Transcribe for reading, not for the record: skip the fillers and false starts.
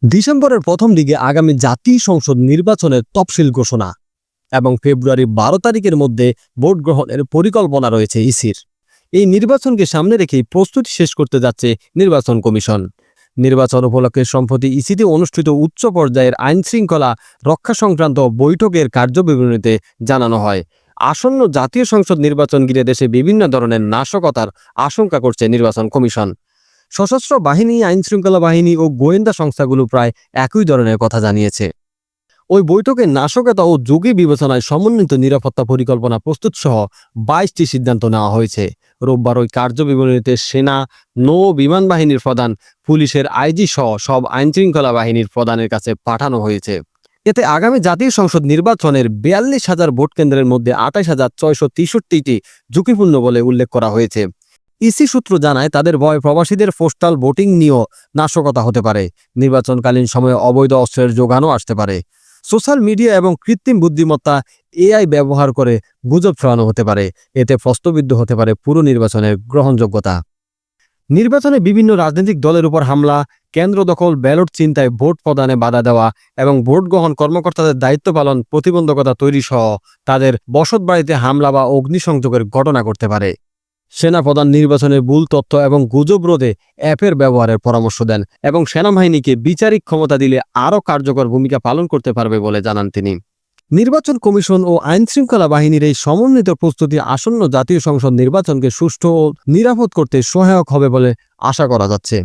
ডিসেম্বরের প্রথম দিকে আগামী জাতীয় সংসদ নির্বাচনের তফসিল ঘোষণা এবং ফেব্রুয়ারি ১২ তারিখের মধ্যে ভোট গ্রহণের পরিকল্পনা রয়েছে ইসির। এই নির্বাচনকে সামনে রেখেই প্রস্তুতি শেষ করতে যাচ্ছে নির্বাচন কমিশন। নির্বাচন উপলক্ষে সম্প্রতি ইসিতে অনুষ্ঠিত উচ্চ পর্যায়ের আইনশৃঙ্খলা রক্ষা সংক্রান্ত বৈঠকের কার্যবিবরণীতে জানানো হয়, আসন্ন জাতীয় সংসদ নির্বাচন ঘিরে দেশে বিভিন্ন ধরনের নাশকতার আশঙ্কা করছে নির্বাচন কমিশন। সশস্ত্র বাহিনী, আইনশৃঙ্খলা বাহিনী ও গোয়েন্দা সংস্থাগুলো প্রায় একই ধরনের কথা জানিয়েছে। ওই বৈঠকে নাশকতা ও ঝুঁকি বিবেচনায় সমন্বিত নিরাপত্তা পরিকল্পনা প্রস্তুত সহ ২২টি সিদ্ধান্ত নেওয়া হয়েছে। রোববার ওই কার্যবিবরণীতে সেনা, নৌ বিমান বাহিনীর প্রধান, পুলিশের আইজি সহ সব আইনশৃঙ্খলা বাহিনীর প্রধানের কাছে পাঠানো হয়েছে। এতে আগামী জাতীয় সংসদ নির্বাচনের ৪২,০০০ ভোট কেন্দ্রের মধ্যে ২৮,৬৬৩টি ঝুঁকিপূর্ণ বলে উল্লেখ করা হয়েছে। ইসি সূত্র জানায়, তাদের ভয় প্রবাসীদের পোস্টাল ভোটিং নিয়েও নাশকতা হতে পারে। নির্বাচনকালীন সময়ে অবৈধ অস্ত্রের যোগানও আসতে পারে। সোশ্যাল মিডিয়া এবং কৃত্রিম বুদ্ধিমত্তা এআই ব্যবহার করে গুজব ছড়ানো হতে পারে। এতে প্রশ্নবিদ্ধ হতে পারে পুরো নির্বাচনের গ্রহণযোগ্যতা। নির্বাচনে বিভিন্ন রাজনৈতিক দলের উপর হামলা, কেন্দ্র দখল, ব্যালট ছিনতাই, ভোট প্রদানে বাধা দেওয়া এবং ভোট গ্রহণ কর্মকর্তাদের দায়িত্ব পালন প্রতিবন্ধকতা তৈরি সহ তাদের বসতবাড়িতে হামলা বা অগ্নিসংযোগের ঘটনা ঘটতে পারে। সেনাপ্রধান নির্বাচনের ভুল তথ্য এবং গুজব রোধে অ্যাপের ব্যবহারের পরামর্শ দেন এবং সেনাবাহিনীকে বিচারিক ক্ষমতা দিলে আরও কার্যকর ভূমিকা পালন করতে পারবে বলে জানান তিনি। নির্বাচন কমিশন ও আইনশৃঙ্খলা বাহিনীর এই সমন্বিত প্রস্তুতি আসন্ন জাতীয় সংসদ নির্বাচনকে সুষ্ঠু ও নিরাপদ করতে সহায়ক হবে বলে আশা করা যাচ্ছে।